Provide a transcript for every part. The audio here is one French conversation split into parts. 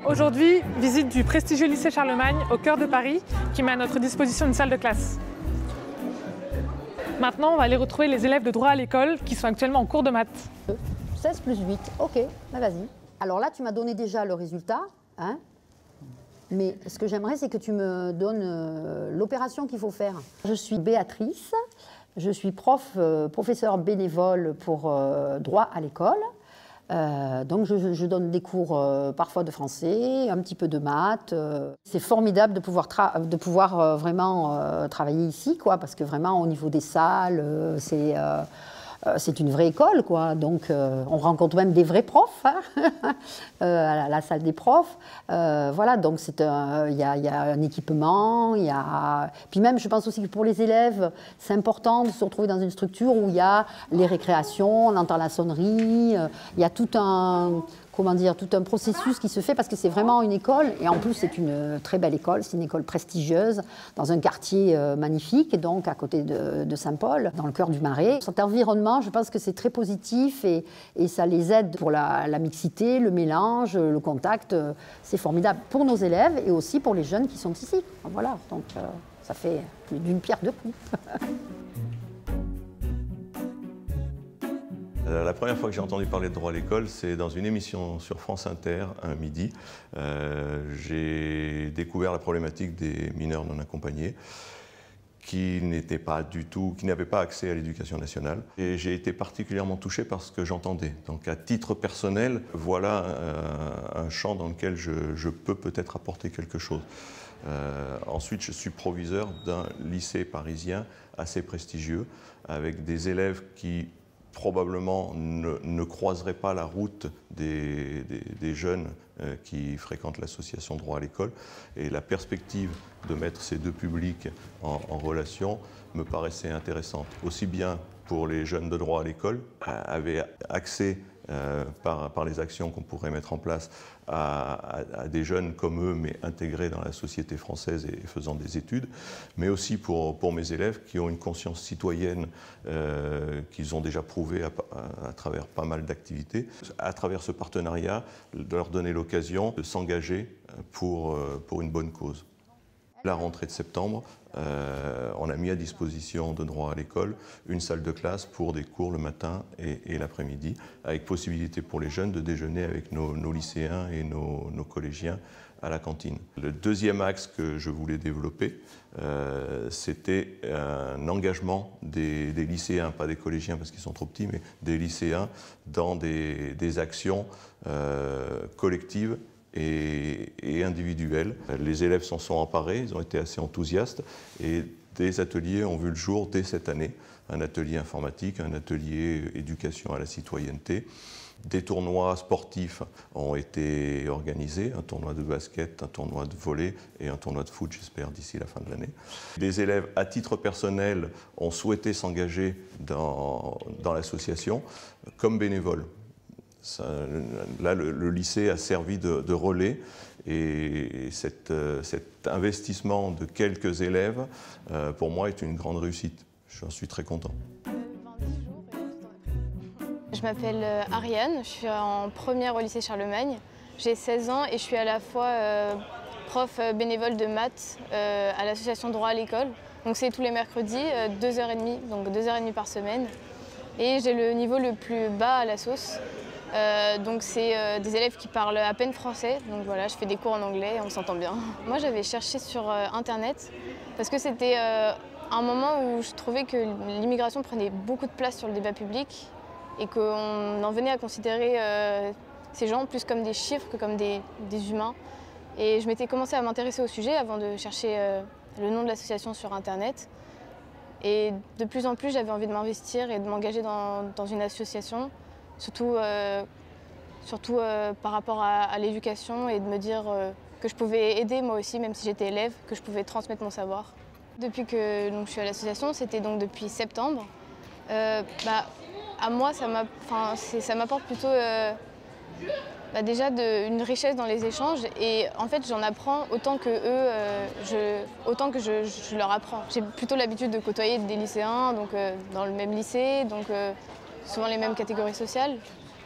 Aujourd'hui, visite du prestigieux lycée Charlemagne au cœur de Paris qui met à notre disposition une salle de classe. Maintenant, on va aller retrouver les élèves de droit à l'école qui sont actuellement en cours de maths. 16 plus 8, ok, bah vas-y. Alors là, tu m'as donné déjà le résultat, hein, mais ce que j'aimerais, c'est que tu me donnes l'opération qu'il faut faire. Je suis Béatrice, je suis professeure bénévole pour droit à l'école. Donc je donne des cours parfois de français, un petit peu de maths. C'est formidable de pouvoir vraiment travailler ici, quoi, parce que vraiment au niveau des salles, c'est une vraie école, quoi. Donc on rencontre même des vrais profs, hein, à la salle des profs. Voilà, donc il y a un équipement, puis même je pense aussi que pour les élèves, c'est important de se retrouver dans une structure où il y a les récréations, on entend la sonnerie, il y a tout un processus qui se fait parce que c'est vraiment une école et en plus c'est une très belle école, c'est une école prestigieuse dans un quartier magnifique, donc à côté de Saint-Paul, dans le cœur du Marais. Cet environnement, je pense que c'est très positif et ça les aide pour la mixité, le mélange, le contact. C'est formidable pour nos élèves et aussi pour les jeunes qui sont ici. Voilà, donc ça fait d'une pierre deux coups. La première fois que j'ai entendu parler de droit à l'école, c'est dans une émission sur France Inter, un midi. J'ai découvert la problématique des mineurs non accompagnés qui n'avaient pas accès à l'éducation nationale. Et j'ai été particulièrement touché par ce que j'entendais. Donc à titre personnel, voilà un champ dans lequel je peux peut-être apporter quelque chose. Ensuite, je suis proviseur d'un lycée parisien assez prestigieux, avec des élèves qui probablement ne croiseraient pas la route des jeunes qui fréquentent l'association Droit à l'école. Et la perspective de mettre ces deux publics en relation me paraissait intéressante. Aussi bien pour les jeunes de droit à l'école, avaient accès par les actions qu'on pourrait mettre en place à des jeunes comme eux, mais intégrés dans la société française et faisant des études, mais aussi pour mes élèves qui ont une conscience citoyenne qu'ils ont déjà prouvée à travers pas mal d'activités. À travers ce partenariat, de leur donner l'occasion de s'engager pour une bonne cause. La rentrée de septembre, on a mis à disposition de droit à l'école une salle de classe pour des cours le matin et l'après-midi, avec possibilité pour les jeunes de déjeuner avec nos lycéens et nos collégiens à la cantine. Le deuxième axe que je voulais développer, c'était un engagement des lycéens, pas des collégiens parce qu'ils sont trop petits, mais des lycéens dans des actions collectives et individuels. Les élèves s'en sont emparés, ils ont été assez enthousiastes et des ateliers ont vu le jour dès cette année. Un atelier informatique, un atelier éducation à la citoyenneté. Des tournois sportifs ont été organisés, un tournoi de basket, un tournoi de volley et un tournoi de foot, j'espère, d'ici la fin de l'année. Des élèves, à titre personnel, ont souhaité s'engager dans l'association comme bénévoles. Là, le lycée a servi de relais et cet investissement de quelques élèves, pour moi, est une grande réussite. J'en suis très content. Je m'appelle Ariane, je suis en première au lycée Charlemagne. J'ai 16 ans et je suis à la fois prof bénévole de maths à l'association Droit à l'école. Donc c'est tous les mercredis, 2h30, donc 2h30 par semaine. Et j'ai le niveau le plus bas à la sauce. Donc c'est des élèves qui parlent à peine français, donc voilà, je fais des cours en anglais et on s'entend bien. Moi j'avais cherché sur internet parce que c'était un moment où je trouvais que l'immigration prenait beaucoup de place sur le débat public et qu'on en venait à considérer ces gens plus comme des chiffres que comme des humains. Et je m'étais commencé à m'intéresser au sujet avant de chercher le nom de l'association sur internet. Et de plus en plus j'avais envie de m'investir et de m'engager dans une association. Surtout par rapport à l'éducation et de me dire que je pouvais aider moi aussi, même si j'étais élève, que je pouvais transmettre mon savoir. Depuis que je suis à l'association, c'était donc depuis septembre, à moi ça m'apporte plutôt déjà une richesse dans les échanges et en fait j'en apprends autant que je leur apprends. J'ai plutôt l'habitude de côtoyer des lycéens, donc dans le même lycée, donc souvent les mêmes catégories sociales.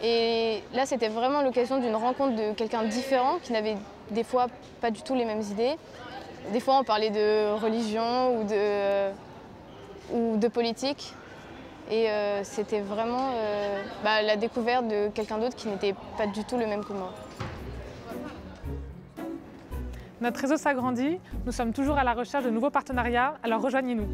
Et là, c'était vraiment l'occasion d'une rencontre de quelqu'un de différent, qui n'avait des fois pas du tout les mêmes idées. Des fois, on parlait de religion ou de politique. Et c'était vraiment la découverte de quelqu'un d'autre qui n'était pas du tout le même que moi. Notre réseau s'agrandit, nous sommes toujours à la recherche de nouveaux partenariats, alors rejoignez-nous.